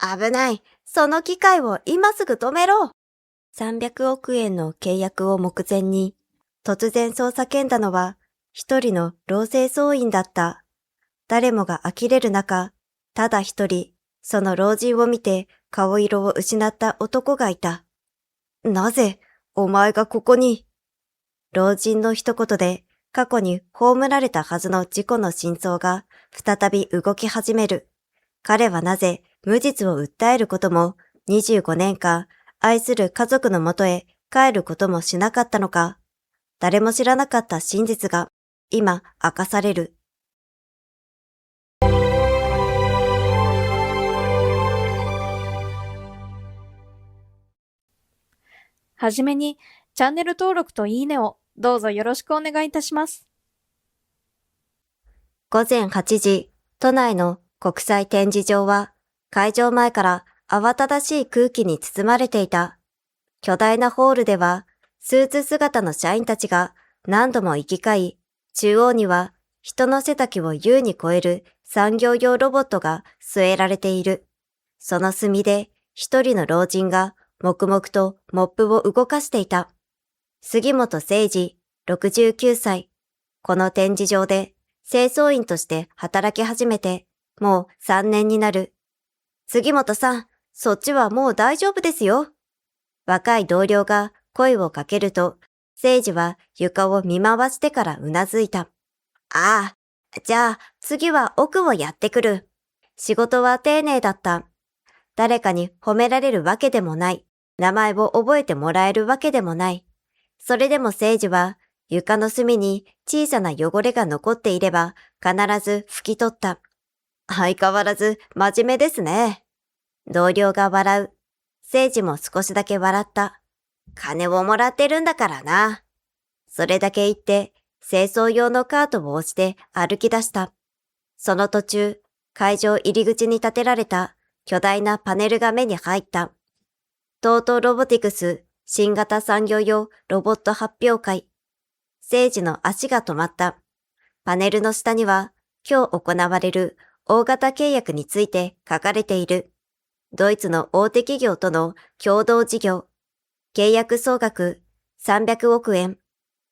危ない。その機械を今すぐ止めろ。300億円の契約を目前に、突然そう叫んだのは、一人の老清掃員だった。誰もが呆れる中、ただ一人、その老人を見て顔色を失った男がいた。なぜ、お前がここに。老人の一言で、過去に葬られたはずの事故の真相が再び動き始める。彼はなぜ無実を訴えることも25年間愛する家族のもとへ帰ることもしなかったのか。誰も知らなかった真実が今明かされる。はじめに、チャンネル登録といいねをどうぞよろしくお願いいたします。午前8時、都内の国際展示場は会場前から慌ただしい空気に包まれていた。巨大なホールではスーツ姿の社員たちが何度も行き交い、中央には人の背丈を優に超える産業用ロボットが据えられている。その隅で一人の老人が黙々とモップを動かしていた。杉本誠二、69歳。この展示場で清掃員として働き始めてもう3年になる。杉本さん、そっちはもう大丈夫ですよ。若い同僚が声をかけると、誠二は床を見回してからうなずいた。ああ、じゃあ次は奥をやってくる。仕事は丁寧だった。誰かに褒められるわけでもない。名前を覚えてもらえるわけでもない。それでも誠二は床の隅に小さな汚れが残っていれば必ず拭き取った。相変わらず真面目ですね。同僚が笑う。誠二も少しだけ笑った。金をもらってるんだからな。それだけ言って清掃用のカートを押して歩き出した。その途中、会場入り口に建てられた巨大なパネルが目に入った。トートロボティクス新型産業用ロボット発表会。誠二の足が止まった。パネルの下には今日行われる大型契約について書かれている。ドイツの大手企業との共同事業。契約総額300億円。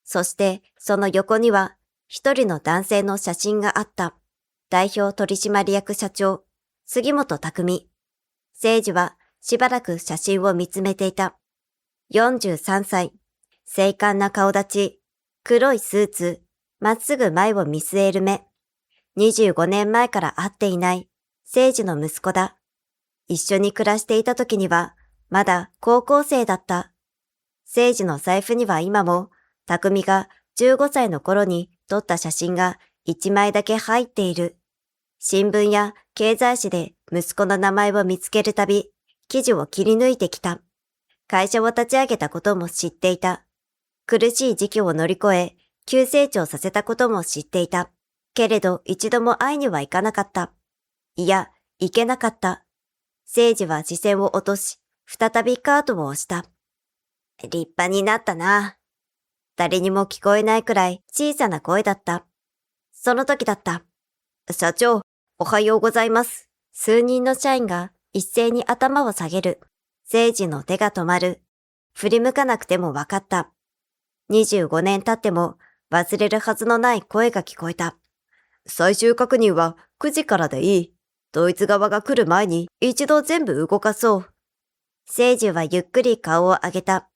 そしてその横には一人の男性の写真があった。代表取締役社長、杉本匠。誠二はしばらく写真を見つめていた。43歳。精悍な顔立ち。黒いスーツ。まっすぐ前を見据える目。25年前から会っていない誠二の息子だ。一緒に暮らしていた時にはまだ高校生だった。誠二の財布には今も匠が15歳の頃に撮った写真が1枚だけ入っている。新聞や経済誌で息子の名前を見つけるたび、記事を切り抜いてきた。会社を立ち上げたことも知っていた。苦しい時期を乗り越え、急成長させたことも知っていた。けれど一度も会いには行かなかった。いや、行けなかった。誠二は視線を落とし、再びカートを押した。立派になったな。誰にも聞こえないくらい小さな声だった。その時だった。社長、おはようございます。数人の社員が一斉に頭を下げる。誠二の手が止まる。振り向かなくてもわかった。25年経っても忘れるはずのない声が聞こえた。最終確認は9時からでいい。ドイツ側が来る前に一度全部動かそう。誠二はゆっくり顔を上げた。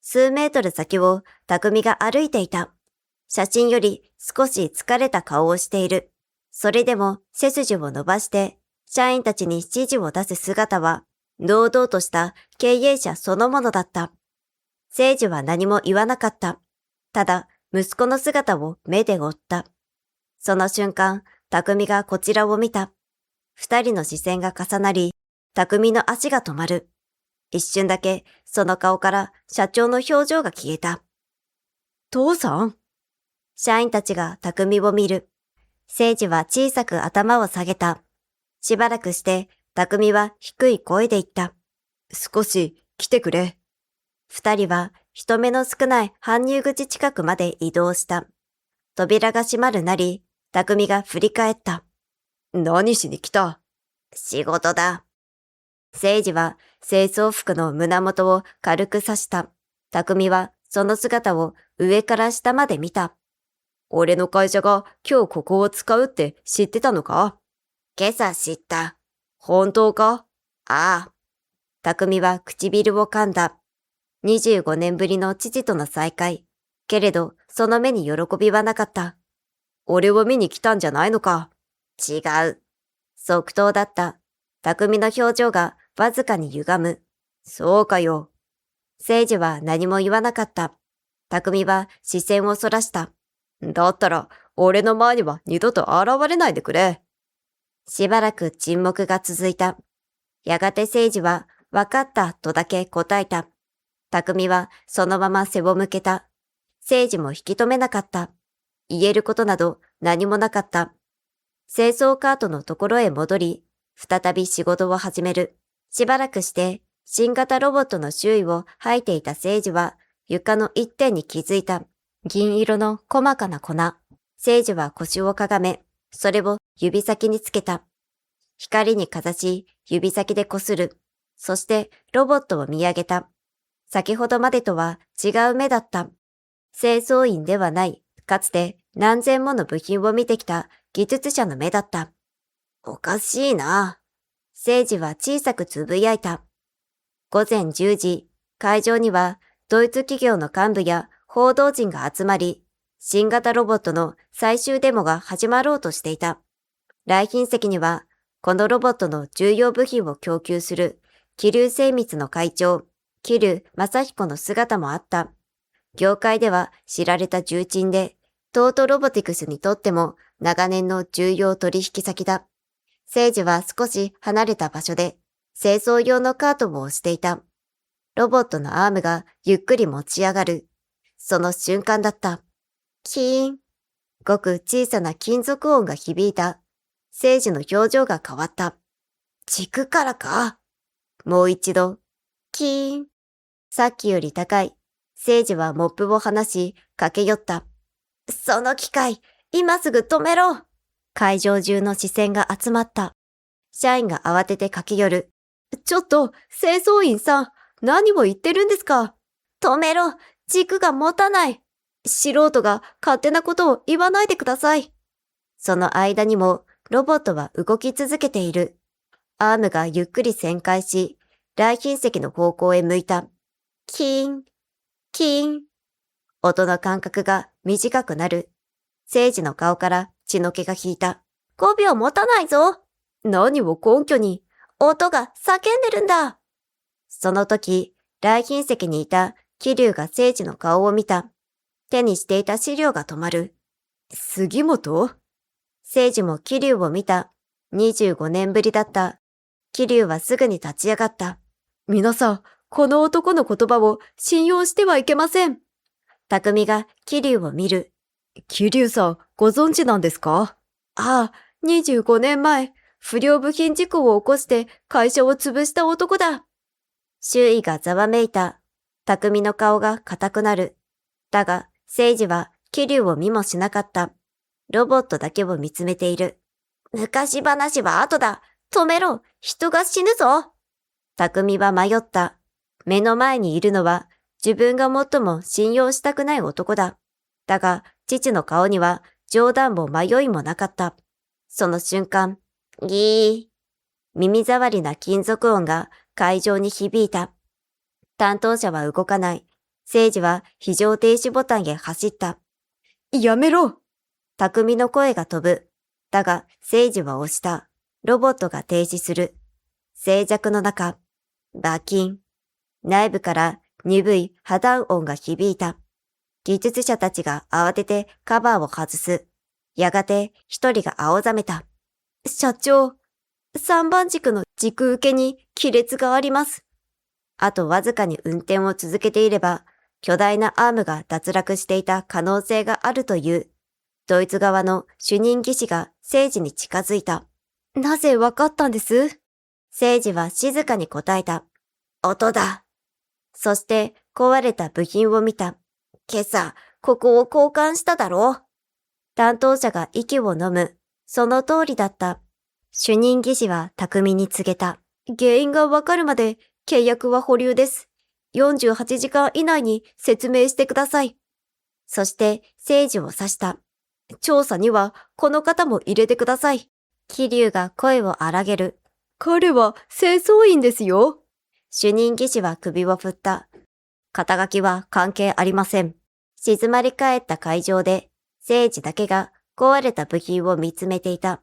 数メートル先を匠が歩いていた。写真より少し疲れた顔をしている。それでも背筋を伸ばして社員たちに指示を出す姿は堂々とした経営者そのものだった。誠二は何も言わなかった。ただ息子の姿を目で追った。その瞬間、匠がこちらを見た。二人の視線が重なり、匠の足が止まる。一瞬だけその顔から社長の表情が消えた。父さん？社員たちが匠を見る。誠二は小さく頭を下げた。しばらくして匠は低い声で言った。少し来てくれ。二人は人目の少ない搬入口近くまで移動した。扉が閉まるなり、匠が振り返った。何しに来た？仕事だ。聖司は清掃服の胸元を軽く刺した。匠はその姿を上から下まで見た。俺の会社が今日ここを使うって知ってたのか？今朝知った。本当か？ああ。匠は唇を噛んだ。25年ぶりの父との再会。けれど、その目に喜びはなかった。俺を見に来たんじゃないのか？違う。即答だった。匠の表情がわずかに歪む。そうかよ。聖司は何も言わなかった。匠は視線をそらした。だったら、俺の前には二度と現れないでくれ。しばらく沈黙が続いた。やがて聖司は、わかったとだけ答えた。匠はそのまま背を向けた。聖司も引き止めなかった。言えることなど何もなかった。清掃カートのところへ戻り、再び仕事を始める。しばらくして、新型ロボットの周囲を吐いていた聖司は、床の一点に気づいた。銀色の細かな粉。聖司は腰をかがめ、それを指先につけた。光にかざし、指先でこする。そしてロボットを見上げた。先ほどまでとは違う目だった。清掃員ではない、かつて何千もの部品を見てきた技術者の目だった。おかしいな。聖司は小さくつぶやいた。午前10時、会場にはドイツ企業の幹部や報道陣が集まり、新型ロボットの最終デモが始まろうとしていた。来賓席には、このロボットの重要部品を供給する、桐生精密の会長、桐生正彦の姿もあった。業界では知られた重鎮で、トートロボティクスにとっても長年の重要取引先だ。聖司は少し離れた場所で、清掃用のカートを押していた。ロボットのアームがゆっくり持ち上がる。その瞬間だった。キーン。ごく小さな金属音が響いた。聖司の表情が変わった。軸からか。もう一度。キーン。さっきより高い。聖司はモップを離し、駆け寄った。その機械、今すぐ止めろ。会場中の視線が集まった。社員が慌てて駆け寄る。ちょっと、清掃員さん、何を言ってるんですか？止めろ。軸が持たない。素人が勝手なことを言わないでください。その間にもロボットは動き続けている。アームがゆっくり旋回し、来賓席の方向へ向いた。キーン、キーン。音の間隔が短くなる。聖司の顔から血の気が引いた。5秒持たないぞ。何を根拠に。音が叫んでるんだ。その時、来賓席にいた桐生が聖司の顔を見た。手にしていた資料が止まる。杉本？聖司も桐生を見た。25年ぶりだった。桐生はすぐに立ち上がった。皆さん、この男の言葉を信用してはいけません。匠が桐生を見る。桐生さん、ご存知なんですか？ああ、25年前、不良部品事故を起こして会社を潰した男だ。周囲がざわめいた。匠の顔が硬くなる。だが、聖司は桐生を見もしなかった。ロボットだけを見つめている。昔話は後だ。止めろ。人が死ぬぞ。匠は迷った。目の前にいるのは自分が最も信用したくない男だ。だが、父の顔には冗談も迷いもなかった。その瞬間、ギー。耳障りな金属音が会場に響いた。担当者は動かない。聖司は非常停止ボタンへ走った。やめろ！匠の声が飛ぶ。だが、聖司は押した。ロボットが停止する。静寂の中、バキン。内部から鈍い破断音が響いた。技術者たちが慌ててカバーを外す。やがて一人が青ざめた。社長、3番軸の軸受けに亀裂があります。あとわずかに運転を続けていれば、巨大なアームが脱落していた可能性があるという。ドイツ側の主任技師が聖司に近づいた。なぜわかったんです？聖司は静かに答えた。音だ。そして壊れた部品を見た。今朝、ここを交換しただろう。担当者が息を飲む。その通りだった。主任技師は巧みに告げた。原因がわかるまで契約は保留です。48時間以内に説明してください。そして聖司を指した。調査にはこの方も入れてください。桐生が声を荒げる。彼は清掃員ですよ。主任技師は首を振った。肩書きは関係ありません。静まり返った会場で、聖司だけが壊れた部品を見つめていた。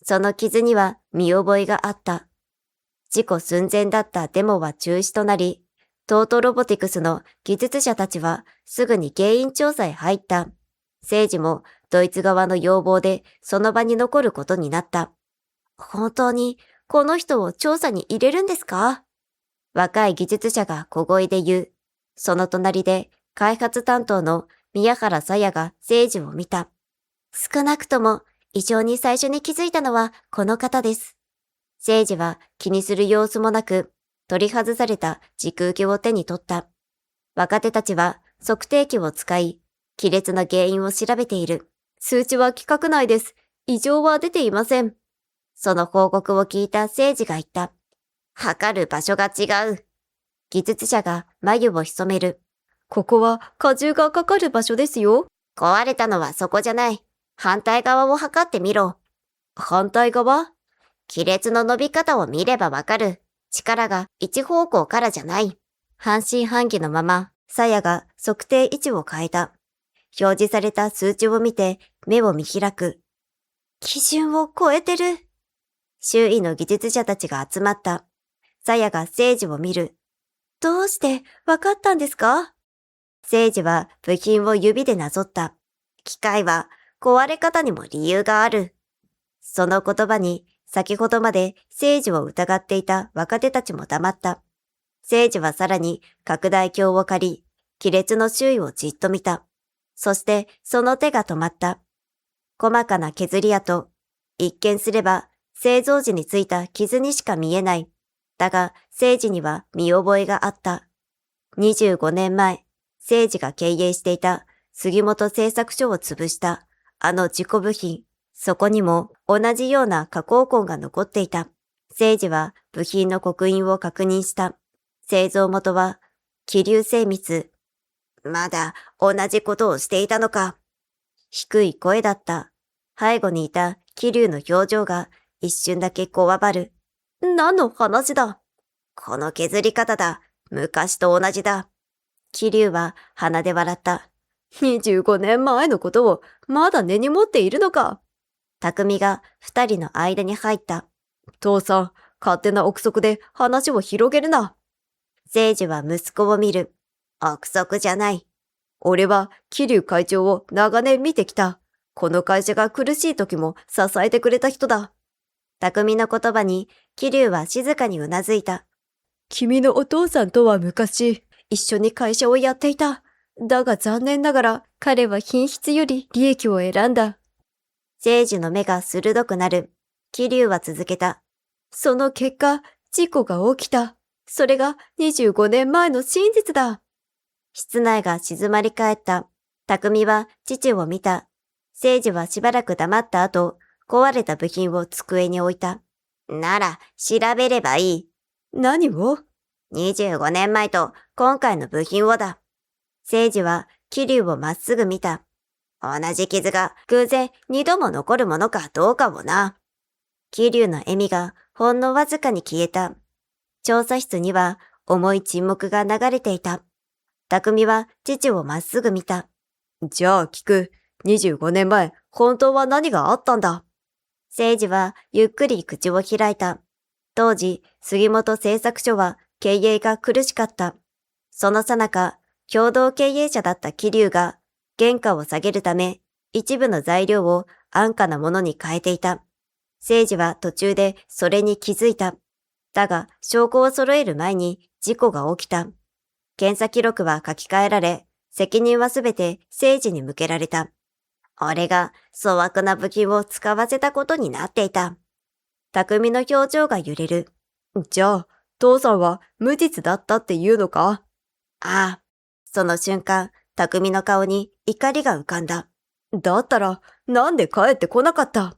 その傷には見覚えがあった。事故寸前だったデモは中止となり、トートロボティクスの技術者たちはすぐに原因調査へ入った。聖司もドイツ側の要望でその場に残ることになった。本当にこの人を調査に入れるんですか？若い技術者が小声で言う。その隣で開発担当の宮原さやが聖司を見た。少なくとも異常に最初に気づいたのはこの方です。聖司は気にする様子もなく、取り外された時空機を手に取った。若手たちは測定器を使い、亀裂の原因を調べている。数値は規格内です。異常は出ていません。その報告を聞いた聖司が言った。測る場所が違う。技術者が眉を潜める。ここは荷重がかかる場所ですよ。壊れたのはそこじゃない。反対側を測ってみろ。反対側？亀裂の伸び方を見ればわかる。力が一方向からじゃない。半信半疑のまま、さやが測定位置を変えた。表示された数値を見て目を見開く。基準を超えてる。周囲の技術者たちが集まった。さやが聖司を見る。どうしてわかったんですか？聖司は部品を指でなぞった。機械は壊れ方にも理由がある。その言葉に先ほどまで聖司を疑っていた若手たちも黙った。聖司はさらに拡大鏡を借り、亀裂の周囲をじっと見た。そしてその手が止まった。細かな削り跡。一見すれば製造時についた傷にしか見えない。だが聖司には見覚えがあった。25年前、聖司が経営していた杉本製作所を潰したあの事故部品。そこにも同じような加工痕が残っていた。聖司は部品の刻印を確認した。製造元は気流精密。まだ同じことをしていたのか。低い声だった。背後にいた気流の表情が一瞬だけこわばる。何の話だ？この削り方だ。昔と同じだ。気流は鼻で笑った。25年前のことをまだ根に持っているのか。匠が二人の間に入った。父さん、勝手な憶測で話を広げるな。聖司は息子を見る。憶測じゃない。俺は桐生会長を長年見てきた。この会社が苦しい時も支えてくれた人だ。匠の言葉に桐生は静かにうなずいた。君のお父さんとは昔、一緒に会社をやっていた。だが残念ながら彼は品質より利益を選んだ。聖司の目が鋭くなる。桐生は続けた。その結果、事故が起きた。それが25年前の真実だ。室内が静まり返った。匠は父を見た。聖司はしばらく黙った後、壊れた部品を机に置いた。なら、調べればいい。何を？ 25 年前と今回の部品をだ。聖司は桐生をまっすぐ見た。同じ傷が偶然二度も残るものかどうかをな。桐生の笑みがほんのわずかに消えた。調査室には重い沈黙が流れていた。匠は父をまっすぐ見た。じゃあ聞く。25年前、本当は何があったんだ？聖司はゆっくり口を開いた。当時、杉本製作所は経営が苦しかった。その最中、共同経営者だった桐生が原価を下げるため、一部の材料を安価なものに変えていた。聖司は途中でそれに気づいた。だが、証拠を揃える前に事故が起きた。検査記録は書き換えられ、責任はすべて聖司に向けられた。俺が粗悪な武器を使わせたことになっていた。匠の表情が揺れる。じゃあ、父さんは無実だったって言うのか？ああ。その瞬間、匠の顔に怒りが浮かんだ。だったら、なんで帰ってこなかった？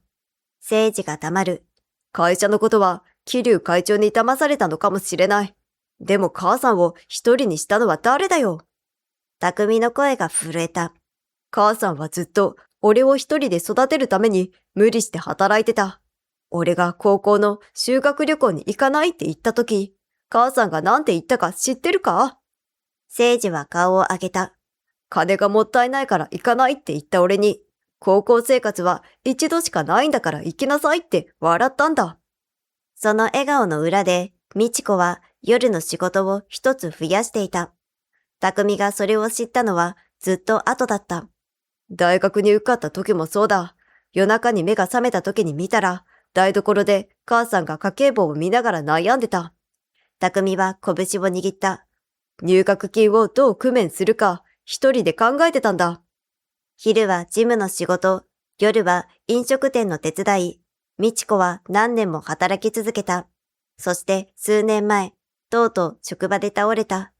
聖司が黙る。会社のことは桐生会長に騙されたのかもしれない。でも母さんを一人にしたのは誰だよ。匠の声が震えた。母さんはずっと俺を一人で育てるために無理して働いてた。俺が高校の修学旅行に行かないって言った時、母さんが何て言ったか知ってるか？誠治は顔を上げた。金がもったいないから行かないって言った俺に、高校生活は一度しかないんだから行きなさいって笑ったんだ。その笑顔の裏で、美智子は夜の仕事を一つ増やしていた。匠がそれを知ったのはずっと後だった。大学に受かった時もそうだ。夜中に目が覚めた時に見たら、台所で母さんが家計簿を見ながら悩んでた。匠は拳を握った。入学金をどう工面するか一人で考えてたんだ。昼は事務の仕事、夜は飲食店の手伝い。美智子は何年も働き続けた。そして数年前、とうとう職場で倒れた。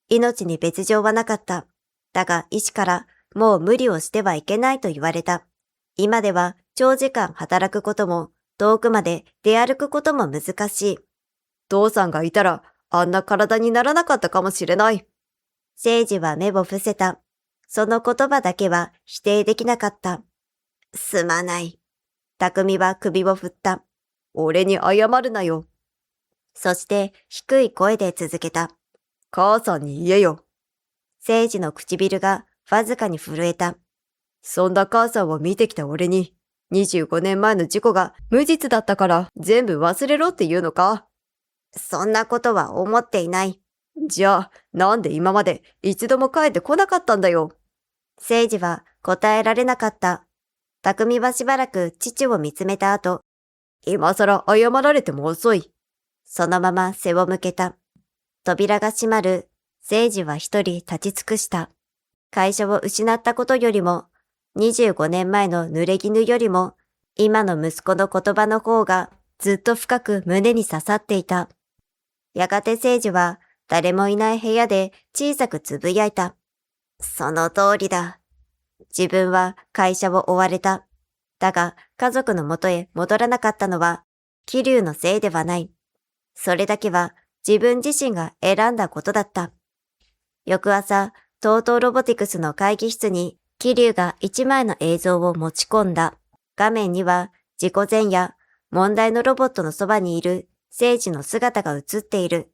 命に別状はなかった。だが医師からもう無理をしてはいけないと言われた。今では長時間働くことも遠くまで出歩くことも難しい。父さんがいたらあんな体にならなかったかもしれない。誠治は目を伏せた。その言葉だけは否定できなかった。すまない。匠は首を振った。俺に謝るなよ。そして低い声で続けた。母さんに言えよ。誠治の唇がわずかに震えた。そんな母さんを見てきた俺に、25年前の事故が無実だったから全部忘れろって言うのか？そんなことは思っていない。じゃあ、なんで今まで一度も帰ってこなかったんだよ。誠治は答えられなかった。匠はしばらく父を見つめた後、今更謝られても遅い。そのまま背を向けた。扉が閉まる。誠治は一人立ち尽くした。会社を失ったことよりも、25年前の濡れ衣よりも、今の息子の言葉の方がずっと深く胸に刺さっていた。やがて誠治は誰もいない部屋で小さくつぶやいた。その通りだ。自分は会社を追われた。だが家族の元へ戻らなかったのは、桐生のせいではない。それだけは自分自身が選んだことだった。翌朝、TOTOロボティクスの会議室に桐生が一枚の映像を持ち込んだ。画面には事故前夜、問題のロボットのそばにいる誠治の姿が映っている。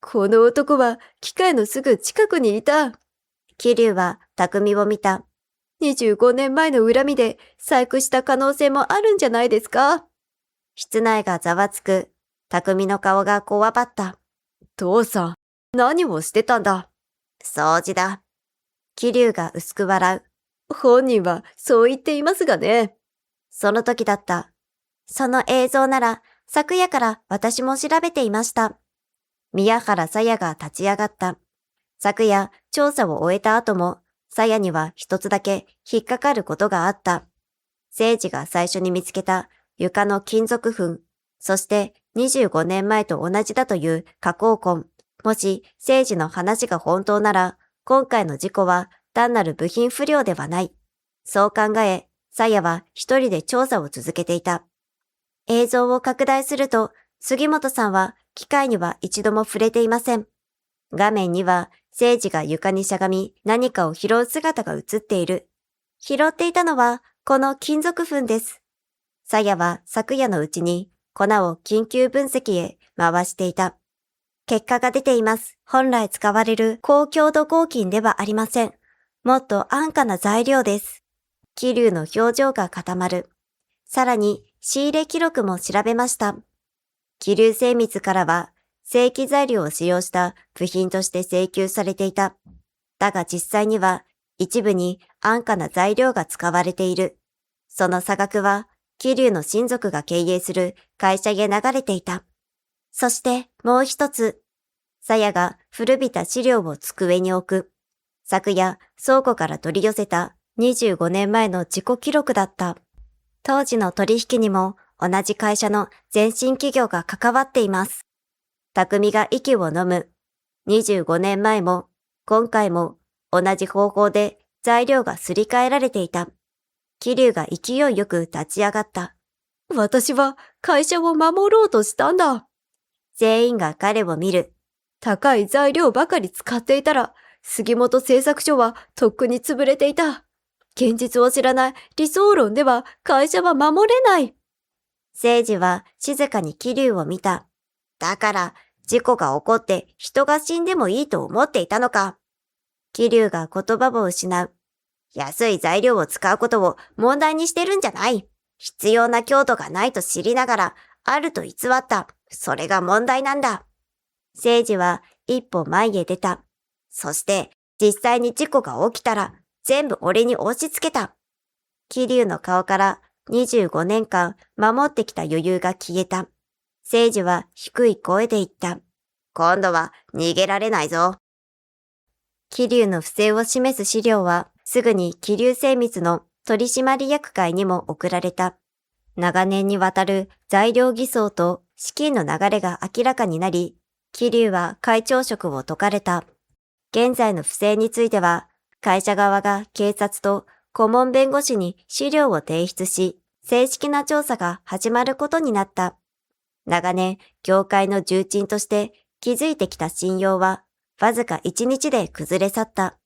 この男は機械のすぐ近くにいた。桐生は匠を見た。25年前の恨みで細工した可能性もあるんじゃないですか？室内がざわつく。匠の顔がこわばった。父さん、何をしてたんだ？掃除だ。桐生が薄く笑う。本人はそう言っていますがね。その時だった。その映像なら昨夜から私も調べていました。宮原さやが立ち上がった。昨夜調査を終えた後も、さやには一つだけ引っかかることがあった。誠治が最初に見つけた床の金属粉、そして25年前と同じだという加工痕。もし誠治の話が本当なら、今回の事故は単なる部品不良ではない。そう考え、さやは一人で調査を続けていた。映像を拡大すると、杉本さんは機械には一度も触れていません。画面には、誠治が床にしゃがみ何かを拾う姿が映っている。拾っていたのは、この金属粉です。さやは昨夜のうちに粉を緊急分析へ回していた。結果が出ています。本来使われる高強度合金ではありません。もっと安価な材料です。桐生の表情が固まる。さらに仕入れ記録も調べました。桐生精密からは正規材料を使用した部品として請求されていた。だが実際には一部に安価な材料が使われている。その差額は桐生の親族が経営する会社へ流れていた。そしてもう一つ。さやが古びた資料を机に置く。昨夜倉庫から取り寄せた25年前の自己記録だった。当時の取引にも同じ会社の前身企業が関わっています。匠が息を飲む。25年前も今回も同じ方法で材料がすり替えられていた。桐生が勢いよく立ち上がった。私は会社を守ろうとしたんだ。全員が彼を見る。高い材料ばかり使っていたら、杉本製作所はとっくに潰れていた。現実を知らない理想論では会社は守れない。誠治は静かに桐生を見た。だから、事故が起こって人が死んでもいいと思っていたのか。桐生が言葉を失う。安い材料を使うことを問題にしてるんじゃない。必要な強度がないと知りながら、あると偽った。それが問題なんだ。誠治は一歩前へ出た。そして、実際に事故が起きたら、全部俺に押し付けた。桐生の顔から25年間守ってきた余裕が消えた。誠治は低い声で言った。今度は逃げられないぞ。桐生の不正を示す資料はすぐに桐生精密の取締役会にも送られた。長年にわたる材料偽装と資金の流れが明らかになり、桐生は会長職を解かれた。現在の不正については、会社側が警察と顧問弁護士に資料を提出し、正式な調査が始まることになった。長年、業界の重鎮として築いてきた信用は、わずか1日で崩れ去った。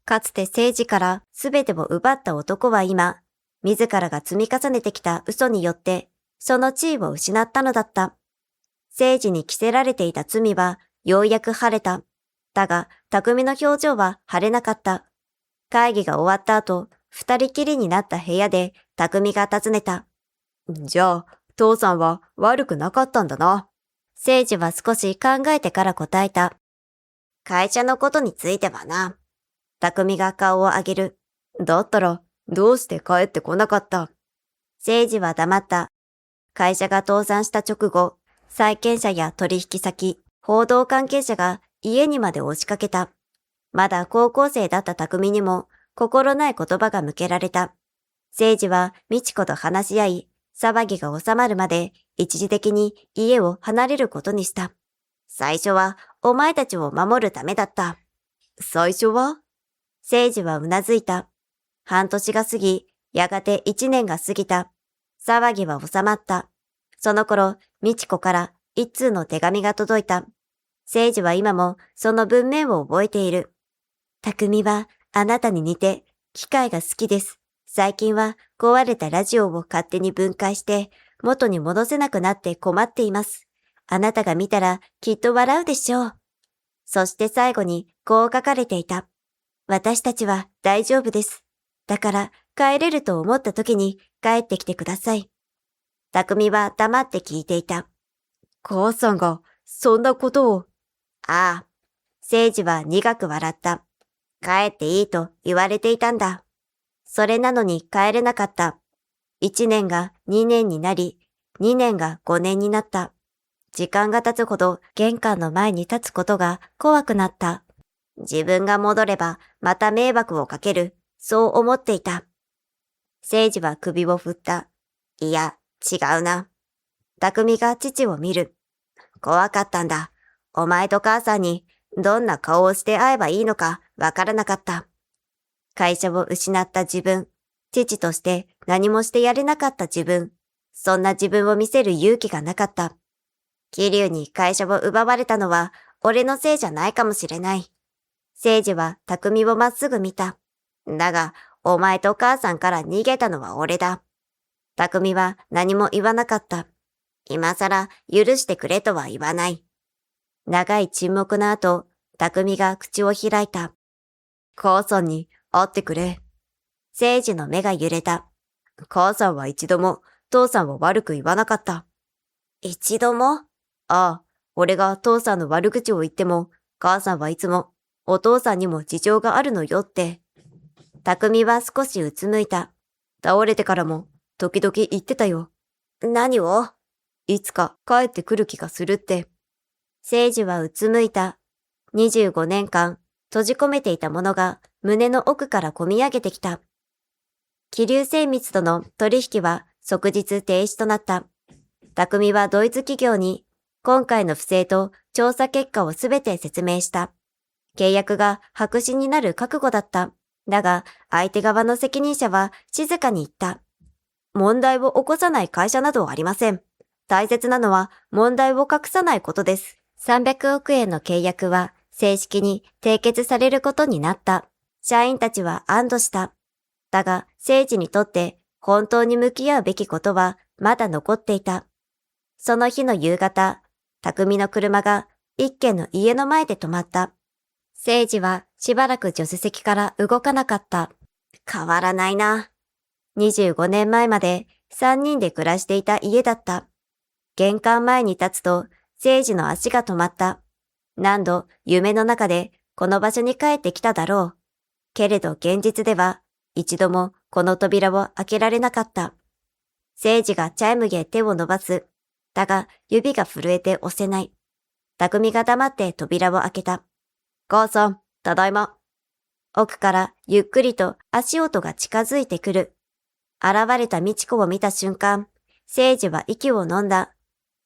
かつて政治から全てを奪った男は今、自らが積み重ねてきた嘘によって、その地位を失ったのだった。政治に着せられていた罪は、ようやく晴れた。だが、匠の表情は晴れなかった。会議が終わった後、二人きりになった部屋で、匠が尋ねた。じゃあ、父さんは悪くなかったんだな。誠治は少し考えてから答えた。会社のことについてはな。匠が顔を上げる。だったら、どうして帰ってこなかった？誠治は黙った。会社が倒産した直後、債権者や取引先、報道関係者が家にまで押しかけた。まだ高校生だった匠にも心ない言葉が向けられた。誠治は美智子と話し合い、騒ぎが収まるまで一時的に家を離れることにした。最初はお前たちを守るためだった。最初は？誠治はうなずいた。半年が過ぎ、やがて1年が過ぎた。騒ぎは収まった。その頃、美智子から一通の手紙が届いた。誠治は今もその文面を覚えている。匠はあなたに似て機械が好きです。最近は壊れたラジオを勝手に分解して元に戻せなくなって困っています。あなたが見たらきっと笑うでしょう。そして最後にこう書かれていた。私たちは大丈夫です。だから帰れると思った時に帰ってきてください。匠は黙って聞いていた。母さんがそんなことを。ああ。誠治は苦く笑った。帰っていいと言われていたんだ。それなのに帰れなかった。1年が2年になり、2年が5年になった。時間が経つほど玄関の前に立つことが怖くなった。自分が戻ればまた迷惑をかける。そう思っていた。誠治は首を振った。いや、違うな。匠が父を見る。怖かったんだ。お前と母さんにどんな顔をして会えばいいのかわからなかった。会社を失った自分、父として何もしてやれなかった自分、そんな自分を見せる勇気がなかった。桐生に会社を奪われたのは俺のせいじゃないかもしれない。誠治は匠をまっすぐ見た。だが、お前と母さんから逃げたのは俺だ。匠は何も言わなかった。今さら許してくれとは言わない。長い沈黙の後、匠が口を開いた。母さんに会ってくれ。誠治の目が揺れた。母さんは一度も父さんを悪く言わなかった。一度も？ああ、俺が父さんの悪口を言っても、母さんはいつもお父さんにも事情があるのよって。匠は少しうつむいた。倒れてからも時々言ってたよ。何を？いつか帰ってくる気がするって。誠治はうつむいた。25年間閉じ込めていたものが胸の奥からこみ上げてきた。桐生精密との取引は即日停止となった。匠はドイツ企業に今回の不正と調査結果をすべて説明した。契約が白紙になる覚悟だった。だが相手側の責任者は静かに言った。問題を起こさない会社などありません。大切なのは問題を隠さないことです。300億円の契約は正式に締結されることになった。社員たちは安堵した。だが、誠治にとって本当に向き合うべきことはまだ残っていた。その日の夕方、匠の車が一軒の家の前で止まった。誠治はしばらく助手席から動かなかった。変わらないな。25年前まで3人で暮らしていた家だった。玄関前に立つと誠治の足が止まった。何度夢の中でこの場所に帰ってきただろう。けれど現実では一度もこの扉を開けられなかった。誠治がチャイムへ手を伸ばす。だが指が震えて押せない。匠が黙って扉を開けた。母さん、ただいま。奥からゆっくりと足音が近づいてくる。現れた美智子を見た瞬間、誠治は息を飲んだ。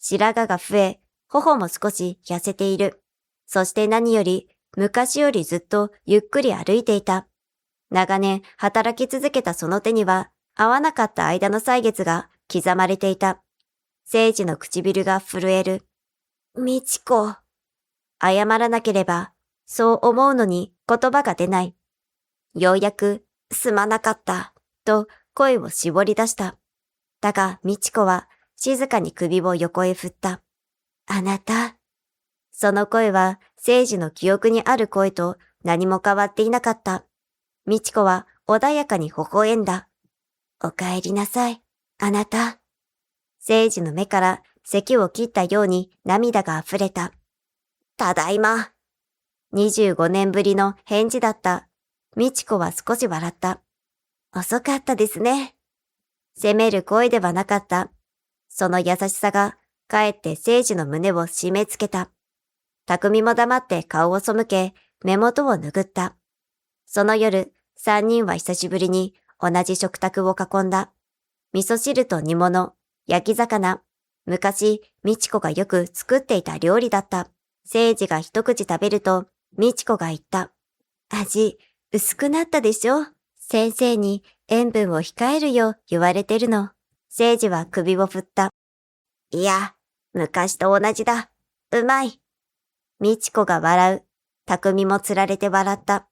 白髪が増え、頬も少し痩せている。そして何より、昔よりずっとゆっくり歩いていた。長年働き続けたその手には、合わなかった間の歳月が刻まれていた。誠治の唇が震える。美智子。謝らなければ、そう思うのに言葉が出ない。ようやく、すまなかった、と声を絞り出した。だが、美智子は静かに首を横へ振った。あなた。その声は、誠治の記憶にある声と何も変わっていなかった。美智子は穏やかに微笑んだ。お帰りなさい、あなた。誠治の目から咳を切ったように涙が溢れた。ただいま。25年ぶりの返事だった。美智子は少し笑った。遅かったですね。責める声ではなかった。その優しさが、かえって誠治の胸を締め付けた。匠も黙って顔を背け、目元を拭った。その夜、三人は久しぶりに同じ食卓を囲んだ。味噌汁と煮物、焼き魚。昔、美智子がよく作っていた料理だった。誠治が一口食べると、美智子が言った。味、薄くなったでしょ？先生に塩分を控えるよう言われてるの。誠治は首を振った。いや、昔と同じだ。うまい。美智子が笑う。匠もつられて笑った。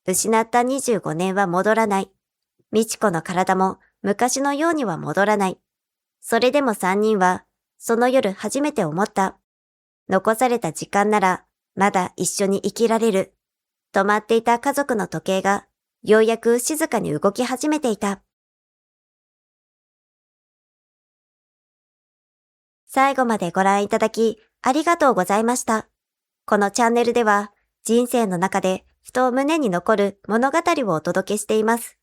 失った25年は戻らない。美智子の体も昔のようには戻らない。それでも三人は、その夜初めて思った。残された時間なら、まだ一緒に生きられる。止まっていた家族の時計が、ようやく静かに動き始めていた。最後までご覧いただき、ありがとうございました。このチャンネルでは、人生の中でふと胸に残る物語をお届けしています。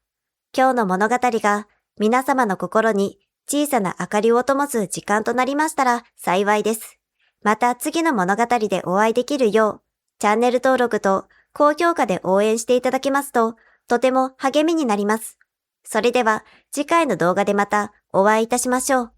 今日の物語が皆様の心に小さな明かりを灯す時間となりましたら幸いです。また次の物語でお会いできるよう、チャンネル登録と高評価で応援していただけますと、とても励みになります。それでは次回の動画でまたお会いいたしましょう。